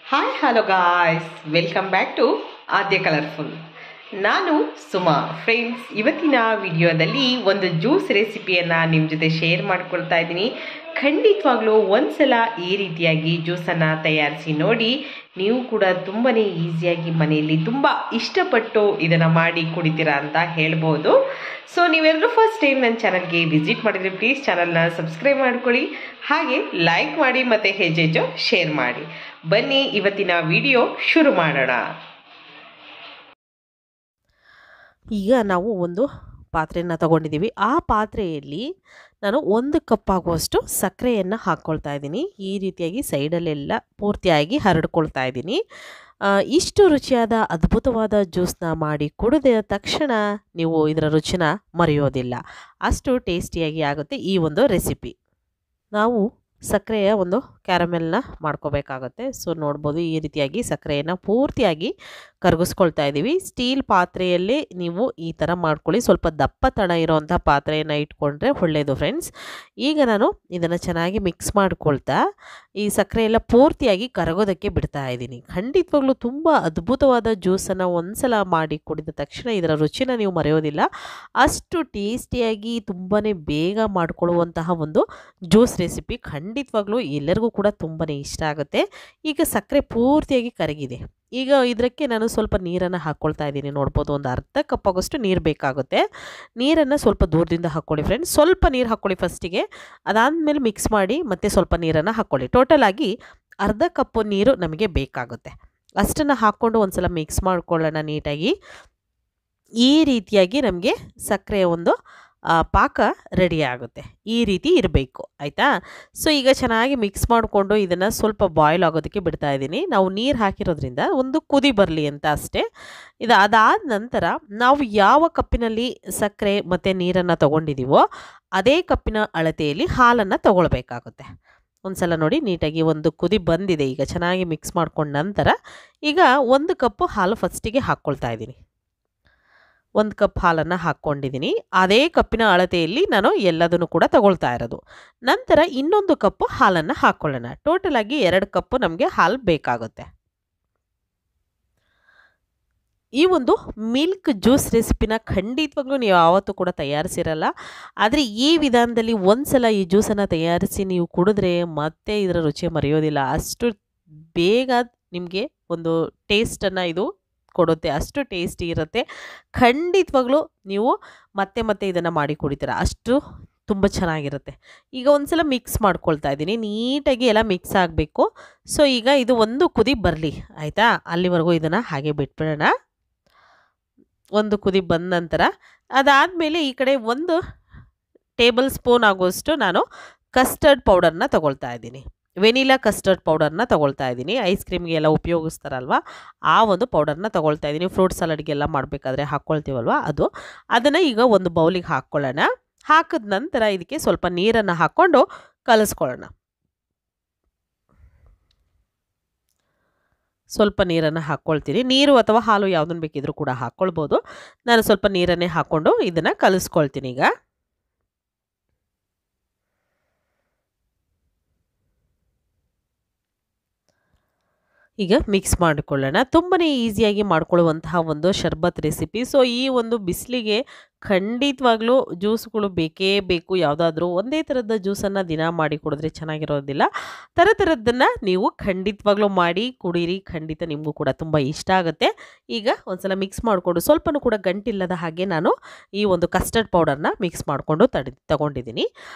Hi hello guys, welcome back to Aadya colourful. ನಾನು Suma. Friends, ಇವತ್ತಿನ ವಿಡಿಯೋದಲ್ಲಿ ಒಂದು ಜ್ಯೂಸ್ ರೆಸಿಪಿಯನ್ನು ನಿಮ್ಮ ಜೊತೆ ಶೇರ್ ಮಾಡ್ಕೊಳ್ತಾ ಇದ್ದೀನಿ. ಖಂಡಿತವಾಗ್ಲೂ ಒಂದ್ಸಲ ಈ ರೀತಿಯಾಗಿ ಜ್ಯೂಸನ್ನು ತಯಾರಿಸಿ ನೋಡಿ. ನೀವು ಕೂಡ ತುಂಬಾ ಈಸಿಯಾಗಿ ಮನೆಯಲ್ಲಿ ತುಂಬ ಇಷ್ಟಪಟ್ಟು ಇದನ್ನು ಮಾಡಿ ಕುಡಿತೀರಾ ಅಂತ ಹೇಳ್ಬೋದು. ಸೊ ನೀವೆಲ್ಲರೂ ಫಸ್ಟ್ ಟೈಮ್ ನನ್ನ ಚಾನಲ್ಗೆ ವಿಸಿಟ್ ಮಾಡಿದರೆ ಪ್ಲೀಸ್ ಚಾನಲ್ನ ಸಬ್ಸ್ಕ್ರೈಬ್ ಮಾಡ್ಕೊಳ್ಳಿ, ಹಾಗೆ ಲೈಕ್ ಮಾಡಿ ಮತ್ತು ಹೆಚ್ಚೆಚ್ಚು ಶೇರ್ ಮಾಡಿ. ಬನ್ನಿ ಇವತ್ತಿನ ವಿಡಿಯೋ ಶುರು ಮಾಡೋಣ. ಈಗ ನಾವು ಒಂದು ಪಾತ್ರೆಯನ್ನು ತಗೊಂಡಿದ್ದೀವಿ. ಆ ಪಾತ್ರೆಯಲ್ಲಿ ನಾನು 1 ಕಪ್ ಆಗುವಷ್ಟು ಸಕ್ಕರೆಯನ್ನು ಹಾಕ್ಕೊಳ್ತಾ ಇದ್ದೀನಿ. ಈ ರೀತಿಯಾಗಿ ಸೈಡಲ್ಲೆಲ್ಲ ಪೂರ್ತಿಯಾಗಿ ಹರಡ್ಕೊಳ್ತಾ ಇದ್ದೀನಿ. ಇಷ್ಟು ರುಚಿಯಾದ ಅದ್ಭುತವಾದ ಜ್ಯೂಸನ್ನ ಮಾಡಿ ಕುಡಿದ ತಕ್ಷಣ ನೀವು ಇದರ ರುಚಿನ ಮರೆಯೋದಿಲ್ಲ. ಅಷ್ಟು ಟೇಸ್ಟಿಯಾಗಿ ಆಗುತ್ತೆ ಈ ಒಂದು ರೆಸಿಪಿ. ನಾವು ಸಕ್ಕರೆಯ ಒಂದು ಕ್ಯಾರಮೆಲ್ನ ಮಾಡ್ಕೋಬೇಕಾಗುತ್ತೆ. ಸೊ ನೋಡ್ಬೋದು, ಈ ರೀತಿಯಾಗಿ ಸಕ್ಕರೆಯನ್ನು ಪೂರ್ತಿಯಾಗಿ ಕರಗಿಸ್ಕೊಳ್ತಾ ಇದ್ದೀವಿ. ಸ್ಟೀಲ್ ಪಾತ್ರೆಯಲ್ಲೇ ನೀವು ಈ ಥರ ಮಾಡ್ಕೊಳ್ಳಿ. ಸ್ವಲ್ಪ ದಪ್ಪತನ ಇರೋವಂಥ ಪಾತ್ರೆಯನ್ನು ಇಟ್ಕೊಂಡ್ರೆ ಒಳ್ಳೆಯದು ಫ್ರೆಂಡ್ಸ್. ಈಗ ನಾನು ಇದನ್ನು ಚೆನ್ನಾಗಿ ಮಿಕ್ಸ್ ಮಾಡ್ಕೊಳ್ತಾ ಈ ಸಕ್ಕರೆ ಎಲ್ಲ ಪೂರ್ತಿಯಾಗಿ ಕರಗೋದಕ್ಕೆ ಬಿಡ್ತಾ ಇದ್ದೀನಿ. ಖಂಡಿತವಾಗ್ಲೂ ತುಂಬ ಅದ್ಭುತವಾದ ಜ್ಯೂಸನ್ನು ಒಂದ್ಸಲ ಮಾಡಿ ಕುಡಿದ ತಕ್ಷಣ ಇದರ ರುಚಿನ ನೀವು ಮರೆಯೋದಿಲ್ಲ. ಅಷ್ಟು ಟೇಸ್ಟಿಯಾಗಿ ತುಂಬಾ ಬೇಗ ಮಾಡ್ಕೊಳ್ಳುವಂತಹ ಒಂದು ಜ್ಯೂಸ್ ರೆಸಿಪಿ. ಖಂಡಿತವಾಗ್ಲೂ ಎಲ್ಲರಿಗೂ ಕೂಡ ತುಂಬಾ ಇಷ್ಟ ಆಗುತ್ತೆ. ಈಗ ಸಕ್ಕರೆ ಪೂರ್ತಿಯಾಗಿ ಕರಗಿದೆ. ಈಗ ಇದಕ್ಕೆ ನಾನು ಸ್ವಲ್ಪ ನೀರನ್ನು ಹಾಕ್ಕೊಳ್ತಾ ಇದ್ದೀನಿ. ನೋಡ್ಬೋದು, ಒಂದು ಅರ್ಧ ಕಪ್ ಆಗೋಷ್ಟು ನೀರು ಬೇಕಾಗುತ್ತೆ. ನೀರನ್ನು ಸ್ವಲ್ಪ ದೂರದಿಂದ ಹಾಕ್ಕೊಳ್ಳಿ ಫ್ರೆಂಡ್ಸ್. ಸ್ವಲ್ಪ ನೀರು ಹಾಕ್ಕೊಳ್ಳಿ ಫಸ್ಟಿಗೆ, ಅದಾದಮೇಲೆ ಮಿಕ್ಸ್ ಮಾಡಿ ಮತ್ತೆ ಸ್ವಲ್ಪ ನೀರನ್ನು ಹಾಕ್ಕೊಳ್ಳಿ. ಟೋಟಲ್ ಆಗಿ ಅರ್ಧ ಕಪ್ಪು ನೀರು ನಮಗೆ ಬೇಕಾಗುತ್ತೆ. ಅಷ್ಟನ್ನು ಹಾಕ್ಕೊಂಡು ಒಂದ್ಸಲ ಮಿಕ್ಸ್ ಮಾಡ್ಕೊಳ್ಳೋಣ ನೀಟಾಗಿ. ಈ ರೀತಿಯಾಗಿ ನಮಗೆ ಸಕ್ಕರೆಯ ಒಂದು ಪಾಕ ರೆಡಿ ಆಗುತ್ತೆ. ಈ ರೀತಿ ಇರಬೇಕು, ಆಯಿತಾ? ಸೊ ಈಗ ಚೆನ್ನಾಗಿ ಮಿಕ್ಸ್ ಮಾಡಿಕೊಂಡು ಇದನ್ನು ಸ್ವಲ್ಪ ಬಾಯ್ಲ್ ಆಗೋದಕ್ಕೆ ಬಿಡ್ತಾ ಇದ್ದೀನಿ. ನಾವು ನೀರು ಹಾಕಿರೋದ್ರಿಂದ ಒಂದು ಕುದಿ ಬರಲಿ ಅಂತ ಅಷ್ಟೇ. ಅದಾದ ನಂತರ ನಾವು ಯಾವ ಕಪ್ಪಿನಲ್ಲಿ ಸಕ್ಕರೆ ಮತ್ತು ನೀರನ್ನು ತೊಗೊಂಡಿದ್ದೀವೋ ಅದೇ ಕಪ್ಪಿನ ಅಳತೆಯಲ್ಲಿ ಹಾಲನ್ನು ತೊಗೊಳ್ಬೇಕಾಗುತ್ತೆ. ಒಂದು ಸಲ ನೋಡಿ, ನೀಟಾಗಿ ಒಂದು ಕುದಿ ಬಂದಿದೆ. ಈಗ ಚೆನ್ನಾಗಿ ಮಿಕ್ಸ್ ಮಾಡ್ಕೊಂಡ ನಂತರ ಈಗ 1 ಕಪ್ಪು ಹಾಲು ಫಸ್ಟಿಗೆ ಹಾಕ್ಕೊಳ್ತಾ ಇದ್ದೀನಿ. 1 ಕಪ್ ಹಾಲನ್ನು ಹಾಕ್ಕೊಂಡಿದ್ದೀನಿ. ಅದೇ ಕಪ್ಪಿನ ಅಳತೆಯಲ್ಲಿ ನಾನು ಎಲ್ಲದನ್ನು ಕೂಡ ತಗೊಳ್ತಾ ಇರೋದು. ನಂತರ ಇನ್ನೊಂದು ಕಪ್ಪು ಹಾಲನ್ನು ಹಾಕ್ಕೊಳ್ಳೋಣ. ಟೋಟಲ್ ಆಗಿ 2 ಕಪ್ಪು ನಮಗೆ ಹಾಲು ಬೇಕಾಗುತ್ತೆ. ಈ ಒಂದು ಮಿಲ್ಕ್ ಜ್ಯೂಸ್ ರೆಸಿಪಿನ ಖಂಡಿತವಾಗ್ಲೂ ನೀವು ಯಾವತ್ತೂ ಕೂಡ ತಯಾರಿಸಿರಲ್ಲ. ಆದರೆ ಈ ವಿಧಾನದಲ್ಲಿ ಒಂದ್ಸಲ ಈ ಜ್ಯೂಸನ್ನು ತಯಾರಿಸಿ ನೀವು ಕುಡಿದ್ರೆ ಮತ್ತೆ ಇದರ ರುಚಿ ಮರೆಯೋದಿಲ್ಲ. ಅಷ್ಟು ಬೇಗ ನಿಮಗೆ ಒಂದು ಟೇಸ್ಟನ್ನು ಇದು ಕೊಡುತ್ತೆ. ಅಷ್ಟು ಟೇಸ್ಟಿ ಇರುತ್ತೆ. ಖಂಡಿತವಾಗ್ಲೂ ನೀವು ಮತ್ತೆ ಮತ್ತೆ ಇದನ್ನು ಮಾಡಿ ಕುಡಿತೀರ. ಅಷ್ಟು ತುಂಬ ಚೆನ್ನಾಗಿರುತ್ತೆ. ಈಗ ಒಂದ್ಸಲ ಮಿಕ್ಸ್ ಮಾಡ್ಕೊಳ್ತಾ ಇದ್ದೀನಿ. ನೀಟಾಗಿ ಎಲ್ಲ ಮಿಕ್ಸ್ ಆಗಬೇಕು. ಸೊ ಈಗ ಇದು ಒಂದು ಕುದಿ ಬರಲಿ, ಆಯಿತಾ? ಅಲ್ಲಿವರೆಗೂ ಇದನ್ನು ಹಾಗೆ ಬಿಟ್ಬಿಡೋಣ. ಒಂದು ಕುದಿ ಬಂದ ನಂತರ ಅದಾದಮೇಲೆ ಈ ಕಡೆ 1 ಟೇಬಲ್ ಸ್ಪೂನ್ ಆಗುವಷ್ಟು ನಾನು ಕಸ್ಟರ್ಡ್ ಪೌಡರ್ನ ತಗೊಳ್ತಾ ಇದ್ದೀನಿ. ವೆನಿಲಾ ಕಸ್ಟರ್ಡ್ ಪೌಡರ್ನ ತಗೊಳ್ತಾ ಇದ್ದೀನಿ. ಐಸ್ ಕ್ರೀಮ್ಗೆ ಎಲ್ಲ ಉಪಯೋಗಿಸ್ತಾರಲ್ವ, ಆ ಒಂದು ಪೌಡರ್ನ ತಗೊಳ್ತಾ ಇದ್ದೀನಿ. ಫ್ರೂಟ್ ಸಲಾಡ್ಗೆಲ್ಲ ಮಾಡಬೇಕಾದ್ರೆ ಹಾಕ್ಕೊಳ್ತೀವಲ್ವ ಅದು. ಅದನ್ನು ಈಗ ಒಂದು ಬೌಲಿಗೆ ಹಾಕ್ಕೊಳ್ಳೋಣ. ಹಾಕಿದ ನಂತರ ಇದಕ್ಕೆ ಸ್ವಲ್ಪ ನೀರನ್ನು ಹಾಕ್ಕೊಂಡು ಕಲಿಸ್ಕೊಳ್ಳೋಣ. ಸ್ವಲ್ಪ ನೀರನ್ನು ಹಾಕ್ಕೊಳ್ತೀನಿ. ನೀರು ಅಥವಾ ಹಾಲು ಯಾವುದನ್ನು ಬೇಕಿದ್ರೂ ಕೂಡ ಹಾಕ್ಕೊಳ್ಬೋದು. ನಾನು ಸ್ವಲ್ಪ ನೀರನ್ನೇ ಹಾಕ್ಕೊಂಡು ಇದನ್ನು ಕಲಿಸ್ಕೊಳ್ತೀನಿ. ಈಗ ಮಿಕ್ಸ್ ಮಾಡಿಕೊಳ್ಳೋಣ. ತುಂಬಾ ಈಸಿಯಾಗಿ ಮಾಡ್ಕೊಳ್ಳುವಂತಹ ಒಂದು ಶರ್ಬತ್ ರೆಸಿಪಿ. ಸೊ ಈ ಒಂದು ಬಿಸಿಲಿಗೆ ಖಂಡಿತವಾಗ್ಲೂ ಜ್ಯೂಸ್ಗಳು ಬೇಕೇ ಬೇಕು. ಯಾವುದಾದ್ರೂ ಒಂದೇ ಥರದ ಜ್ಯೂಸನ್ನು ದಿನ ಮಾಡಿ ಕುಡಿದ್ರೆ ಚೆನ್ನಾಗಿರೋದಿಲ್ಲ. ಥರದ್ದನ್ನು ನೀವು ಖಂಡಿತವಾಗ್ಲೂ ಮಾಡಿ ಕುಡೀರಿ. ಖಂಡಿತ ನಿಮಗೂ ಕೂಡ ತುಂಬ ಇಷ್ಟ ಆಗುತ್ತೆ. ಈಗ ಒಂದ್ಸಲ ಮಿಕ್ಸ್ ಮಾಡಿಕೊಂಡು ಸ್ವಲ್ಪನೂ ಕೂಡ ಗಂಟಿಲ್ಲದ ಹಾಗೆ ನಾನು ಈ ಒಂದು ಕಸ್ಟರ್ಡ್ ಪೌಡರ್ನ ಮಿಕ್ಸ್ ಮಾಡಿಕೊಂಡು ತಗೊಂಡಿದ್ದೀನಿ.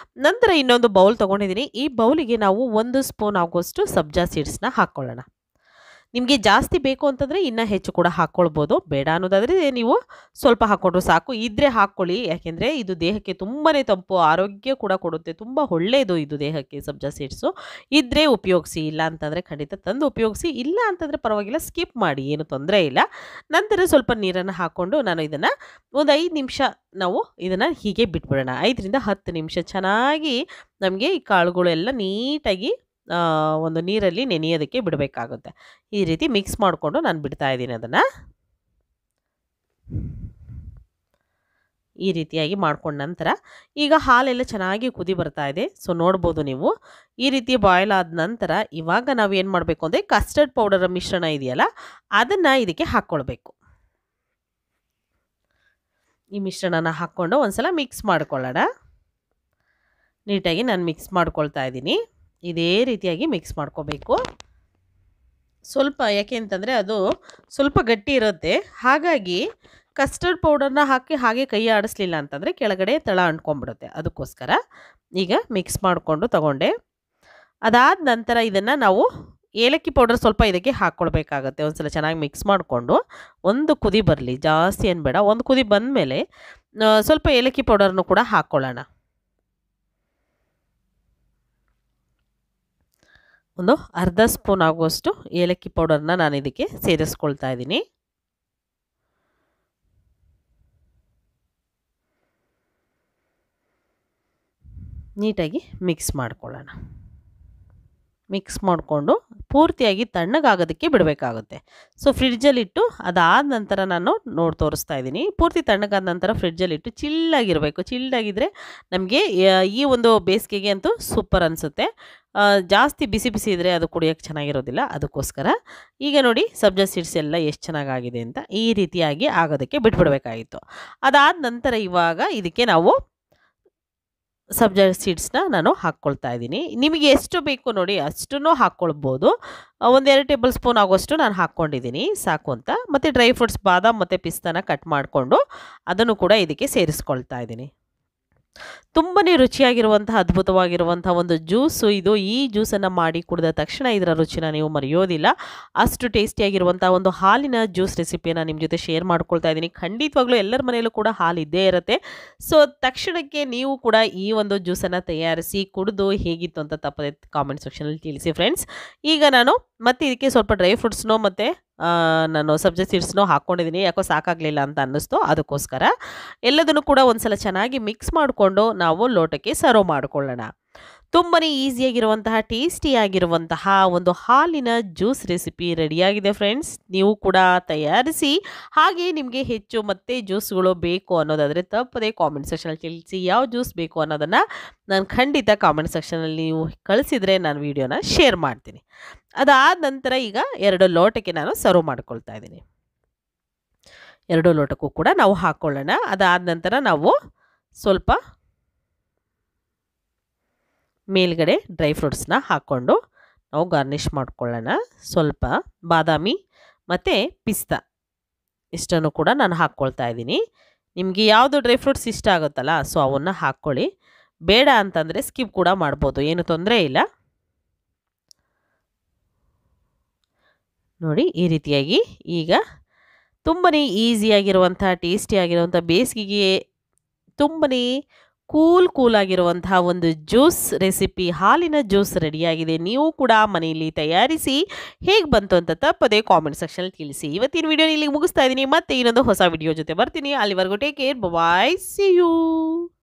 ನಂತರ ಇನ್ನೊಂದು ಬೌಲ್ ತೊಗೊಂಡಿದ್ದೀನಿ. ಈ ಬೌಲಿಗೆ ನಾವು 1 ಸ್ಪೂನ್ ಆಗುವಷ್ಟು ಸಬ್ಜಾ ಸೀಡ್ಸ್ನ ಹಾಕ್ಕೊಳ್ಳೋಣ. ನಿಮಗೆ ಜಾಸ್ತಿ ಬೇಕು ಅಂತಂದರೆ ಇನ್ನೂ ಹೆಚ್ಚು ಕೂಡ ಹಾಕ್ಕೊಳ್ಬೋದು. ಬೇಡ ಅನ್ನೋದಾದರೆ ನೀವು ಸ್ವಲ್ಪ ಹಾಕ್ಕೊಂಡ್ರು ಸಾಕು. ಇದ್ದರೆ ಹಾಕ್ಕೊಳ್ಳಿ, ಯಾಕೆಂದರೆ ಇದು ದೇಹಕ್ಕೆ ತುಂಬಾ ತಂಪು, ಆರೋಗ್ಯ ಕೂಡ ಕೊಡುತ್ತೆ. ತುಂಬ ಒಳ್ಳೆಯದು ಇದು ದೇಹಕ್ಕೆ ಸಬ್ಜಾ ಸೀಡ್ಸು. ಇದ್ದರೆ ಉಪಯೋಗಿಸಿ, ಇಲ್ಲ ಅಂತಂದರೆ ಖಂಡಿತ ತಂದು ಉಪಯೋಗಿಸಿ. ಇಲ್ಲ ಅಂತಂದರೆ ಪರವಾಗಿಲ್ಲ, ಸ್ಕಿಪ್ ಮಾಡಿ, ಏನು ತೊಂದರೆ ಇಲ್ಲ. ನಂತರ ಸ್ವಲ್ಪ ನೀರನ್ನು ಹಾಕ್ಕೊಂಡು ನಾನು ಇದನ್ನು ಒಂದು 5 ನಿಮಿಷ ನಾವು ಇದನ್ನು ಹೀಗೆ ಬಿಟ್ಬಿಡೋಣ. 5 ರಿಂದ 10 ನಿಮಿಷ ಚೆನ್ನಾಗಿ ನಮಗೆ ಈ ಕಾಳುಗಳೆಲ್ಲ ನೀಟಾಗಿ ಒಂದು ನೀರಲ್ಲಿ ನೆನೆಯೋದಕ್ಕೆ ಬಿಡಬೇಕಾಗುತ್ತೆ. ಈ ರೀತಿ ಮಿಕ್ಸ್ ಮಾಡಿಕೊಂಡು ನಾನು ಬಿಡ್ತಾ ಇದ್ದೀನಿ ಅದನ್ನು. ಈ ರೀತಿಯಾಗಿ ಮಾಡ್ಕೊಂಡ ನಂತರ ಈಗ ಹಾಲೆಲ್ಲ ಚೆನ್ನಾಗಿ ಕುದಿ ಬರ್ತಾ ಇದೆ. ಸೊ ನೋಡ್ಬೋದು ನೀವು ಈ ರೀತಿ ಬಾಯ್ಲ್ ಆದ ನಂತರ ಇವಾಗ ನಾವು ಏನು ಮಾಡಬೇಕು ಅಂದರೆ ಕಸ್ಟರ್ಡ್ ಪೌಡರ್ ಮಿಶ್ರಣ ಇದೆಯಲ್ಲ ಅದನ್ನು ಇದಕ್ಕೆ ಹಾಕ್ಕೊಳ್ಬೇಕು. ಈ ಮಿಶ್ರಣನ ಹಾಕ್ಕೊಂಡು ಒಂದ್ಸಲ ಮಿಕ್ಸ್ ಮಾಡ್ಕೊಳ್ಳೋಣ. ನೀಟಾಗಿ ನಾನು ಮಿಕ್ಸ್ ಮಾಡ್ಕೊಳ್ತಾ ಇದ್ದೀನಿ. ಇದೇ ರೀತಿಯಾಗಿ ಮಿಕ್ಸ್ ಮಾಡ್ಕೋಬೇಕು. ಸ್ವಲ್ಪ ಯಾಕೆ ಅಂತಂದರೆ ಅದು ಸ್ವಲ್ಪ ಗಟ್ಟಿ ಇರುತ್ತೆ, ಹಾಗಾಗಿ ಕಸ್ಟರ್ಡ್ ಪೌಡರ್ನ ಹಾಕಿ ಹಾಗೆ ಕೈ ಆಡಿಸ್ಲಿಲ್ಲ ಅಂತಂದರೆ ಕೆಳಗಡೆ ತಳ ಅಂಟ್ಕೊಂಡ್ಬಿಡುತ್ತೆ. ಅದಕ್ಕೋಸ್ಕರ ಈಗ ಮಿಕ್ಸ್ ಮಾಡಿಕೊಂಡು ತಗೊಂಡೆ. ಅದಾದ ನಂತರ ಇದನ್ನು ನಾವು ಏಲಕ್ಕಿ ಪೌಡರ್ ಸ್ವಲ್ಪ ಇದಕ್ಕೆ ಹಾಕ್ಕೊಳ್ಬೇಕಾಗತ್ತೆ. ಒಂದು ಸಲ ಚೆನ್ನಾಗಿ ಮಿಕ್ಸ್ ಮಾಡಿಕೊಂಡು ಒಂದು ಕುದಿ ಬರಲಿ, ಜಾಸ್ತಿ ಏನು ಬೇಡ. ಒಂದು ಕುದಿ ಬಂದಮೇಲೆ ಸ್ವಲ್ಪ ಏಲಕ್ಕಿ ಪೌಡರ್ನು ಕೂಡ ಹಾಕ್ಕೊಳ್ಳೋಣ. ಒಂದು ಅರ್ಧ ಸ್ಪೂನ್ ಆಗುವಷ್ಟು ಏಲಕ್ಕಿ ಪೌಡರ್ನ ನಾನು ಇದಕ್ಕೆ ಸೇರಿಸ್ಕೊಳ್ತಾ ಇದ್ದೀನಿ. ನೀಟಾಗಿ ಮಿಕ್ಸ್ ಮಾಡ್ಕೊಳ್ಳೋಣ. ಮಿಕ್ಸ್ ಮಾಡಿಕೊಂಡು ಪೂರ್ತಿಯಾಗಿ ತಣ್ಣಗಾಗೋದಕ್ಕೆ ಬಿಡಬೇಕಾಗುತ್ತೆ. ಸೊ ಫ್ರಿಡ್ಜಲ್ಲಿಟ್ಟು ಅದಾದ ನಂತರ ನಾನು ತೋರಿಸ್ತಾ ಇದ್ದೀನಿ. ಪೂರ್ತಿ ತಣ್ಣಗಾದ ನಂತರ ಫ್ರಿಡ್ಜಲ್ಲಿಟ್ಟು ಚಿಲ್ಲಾಗಿರಬೇಕು. ಚಿಲ್ಲಾಗಿದ್ದರೆ ನಮಗೆ ಈ ಒಂದು ಬೇಸಿಗೆಗೆ ಅಂತೂ ಸೂಪರ್ ಅನಿಸುತ್ತೆ. ಜಾಸ್ತಿ ಬಿಸಿ ಬಿಸಿ ಇದ್ದರೆ ಅದು ಕುಡಿಯೋಕ್ಕೆ ಚೆನ್ನಾಗಿರೋದಿಲ್ಲ. ಅದಕ್ಕೋಸ್ಕರ ಈಗ ನೋಡಿ ಸಬ್ಜಾ ಸೀಡ್ಸ್ ಎಲ್ಲ ಎಷ್ಟು ಚೆನ್ನಾಗಾಗಿದೆ ಅಂತ ಈ ರೀತಿಯಾಗಿ ಆಗೋದಕ್ಕೆ ಬಿಟ್ಬಿಡಬೇಕಾಗಿತ್ತು. ಅದಾದ ನಂತರ ಇವಾಗ ಇದಕ್ಕೆ ನಾವು ಸಬ್ಜಾ ಸೀಡ್ಸ್ನ ನಾನು ಹಾಕ್ಕೊಳ್ತಾ ಇದ್ದೀನಿ. ನಿಮಗೆ ಎಷ್ಟು ಬೇಕು ನೋಡಿ ಅಷ್ಟನ್ನು ಹಾಕ್ಕೊಳ್ಬೋದು. 1-2 ಟೇಬಲ್ ಸ್ಪೂನ್ ಆಗೋಷ್ಟು ನಾನು ಹಾಕ್ಕೊಂಡಿದ್ದೀನಿ ಸಾಕು ಅಂತ. ಮತ್ತು ಡ್ರೈ ಫ್ರೂಟ್ಸ್ ಬಾದಾಮ್ ಮತ್ತು ಪಿಸ್ತಾನ ಕಟ್ ಮಾಡಿಕೊಂಡು ಅದನ್ನು ಕೂಡ ಇದಕ್ಕೆ ಸೇರಿಸ್ಕೊಳ್ತಾ ಇದ್ದೀನಿ. ತುಂಬಾ ರುಚಿಯಾಗಿರುವಂತಹ ಅದ್ಭುತವಾಗಿರುವಂತಹ ಒಂದು ಜ್ಯೂಸು ಇದು. ಈ ಜ್ಯೂಸನ್ನು ಮಾಡಿ ಕುಡಿದ ತಕ್ಷಣ ಇದರ ರುಚಿನ ನೀವು ಮರೆಯೋದಿಲ್ಲ. ಅಷ್ಟು ಟೇಸ್ಟಿಯಾಗಿರುವಂಥ ಒಂದು ಹಾಲಿನ ಜ್ಯೂಸ್ ರೆಸಿಪಿಯನ್ನು ನಿಮ್ಮ ಜೊತೆ ಶೇರ್ ಮಾಡ್ಕೊಳ್ತಾ ಇದ್ದೀನಿ. ಖಂಡಿತವಾಗ್ಲೂ ಎಲ್ಲರ ಮನೆಯಲ್ಲೂ ಕೂಡ ಹಾಲು ಇದ್ದೇ ಇರುತ್ತೆ. ಸೊ ತಕ್ಷಣಕ್ಕೆ ನೀವು ಕೂಡ ಈ ಒಂದು ಜ್ಯೂಸನ್ನು ತಯಾರಿಸಿ ಕುಡಿದು ಹೇಗಿತ್ತು ಅಂತ ತಪ್ಪದೆ ಕಾಮೆಂಟ್ ಸೆಕ್ಷನಲ್ಲಿ ತಿಳಿಸಿ ಫ್ರೆಂಡ್ಸ್. ಈಗ ನಾನು ಮತ್ತೆ ಇದಕ್ಕೆ ಸ್ವಲ್ಪ ಡ್ರೈ ಫ್ರೂಟ್ಸ್ನೋ ಮತ್ತು ನಾನು ಸಬ್ಜಾ ಸೀಡ್ಸ್ನೋ ಹಾಕ್ಕೊಂಡಿದ್ದೀನಿ. ಯಾಕೋ ಸಾಕಾಗಲಿಲ್ಲ ಅಂತ ಅನ್ನಿಸ್ತು, ಅದಕ್ಕೋಸ್ಕರ ಎಲ್ಲದನ್ನು ಕೂಡ ಒಂದು ಸಲ ಚೆನ್ನಾಗಿ ಮಿಕ್ಸ್ ಮಾಡಿಕೊಂಡು ನಾವು ಲೋಟಕ್ಕೆ ಸರ್ವ್ ಮಾಡಿಕೊಳ್ಳೋಣ. ತುಂಬಾ ಈಸಿಯಾಗಿರುವಂತಹ ಟೇಸ್ಟಿಯಾಗಿರುವಂತಹ ಒಂದು ಹಾಲಿನ ಜ್ಯೂಸ್ ರೆಸಿಪಿ ರೆಡಿಯಾಗಿದೆ ಫ್ರೆಂಡ್ಸ್. ನೀವು ಕೂಡ ತಯಾರಿಸಿ. ಹಾಗೆ ನಿಮಗೆ ಹೆಚ್ಚು ಮತ್ತೆ ಜ್ಯೂಸ್ಗಳು ಬೇಕು ಅನ್ನೋದಾದರೆ ತಪ್ಪದೆ ಕಾಮೆಂಟ್ ಸೆಕ್ಷನಲ್ಲಿ ತಿಳಿಸಿ. ಯಾವ ಜ್ಯೂಸ್ ಬೇಕು ಅನ್ನೋದನ್ನು ನಾನು ಖಂಡಿತ ಕಾಮೆಂಟ್ ಸೆಕ್ಷನಲ್ಲಿ ನೀವು ಕಳಿಸಿದರೆ ನಾನು ವಿಡಿಯೋನ ಶೇರ್ ಮಾಡ್ತೀನಿ. ಅದಾದ ನಂತರ ಈಗ 2 ಲೋಟಕ್ಕೆ ನಾನು ಸರ್ವ್ ಮಾಡ್ಕೊಳ್ತಾ ಇದ್ದೀನಿ. 2 ಲೋಟಕ್ಕೂ ಕೂಡ ನಾವು ಹಾಕ್ಕೊಳ್ಳೋಣ. ಅದಾದ ನಂತರ ನಾವು ಸ್ವಲ್ಪ ಮೇಲ್ಗಡೆ ಡ್ರೈ ಫ್ರೂಟ್ಸ್ನ ಹಾಕ್ಕೊಂಡು ನಾವು ಗಾರ್ನಿಷ್ ಮಾಡ್ಕೊಳ್ಳೋಣ. ಸ್ವಲ್ಪ ಬಾದಾಮಿ ಮತ್ತು ಪಿಸ್ತಾ ಇಷ್ಟನ್ನು ಕೂಡ ನಾನು ಹಾಕ್ಕೊಳ್ತಾ ಇದ್ದೀನಿ. ನಿಮಗೆ ಯಾವುದು ಡ್ರೈ ಫ್ರೂಟ್ಸ್ ಇಷ್ಟ ಆಗುತ್ತಲ್ಲ ಸೊ ಅವನ್ನು ಹಾಕ್ಕೊಳ್ಳಿ. ಬೇಡ ಅಂತಂದರೆ ಸ್ಕಿಪ್ ಕೂಡ ಮಾಡ್ಬೋದು, ಏನು ತೊಂದರೆ ಇಲ್ಲ. ನೋಡಿ ಈ ರೀತಿಯಾಗಿ ಈಗ ತುಂಬಾ ಈಸಿಯಾಗಿರುವಂಥ ಟೇಸ್ಟಿಯಾಗಿರುವಂಥ ಬೇಸಿಗೆಗೆ ತುಂಬಾ ಕೂಲ್ ಆಗಿರುವಂತಹ ಒಂದು ಜ್ಯೂಸ್ ರೆಸಿಪಿ ಹಾಲಿನ ಜ್ಯೂಸ್ ರೆಡಿಯಾಗಿದೆ. ನೀವು ಕೂಡ ಮನೆಯಲ್ಲಿ ತಯಾರಿಸಿ ಹೇಗೆ ಬಂತು ಅಂತ ತಪ್ಪದೆ ಕಾಮೆಂಟ್ ಸೆಕ್ಷನಲ್ಲಿ ತಿಳಿಸಿ. ಇವತ್ತಿನ ವಿಡಿಯೋ ಇಲ್ಲಿಗೆ ಮುಗಿಸ್ತಾ ಇದ್ದೀನಿ. ಮತ್ತೆ ಇನ್ನೊಂದು ಹೊಸ ವಿಡಿಯೋ ಜೊತೆ ಬರ್ತೀನಿ. ಅಲ್ಲಿವರೆಗೂ take care, bye, see you.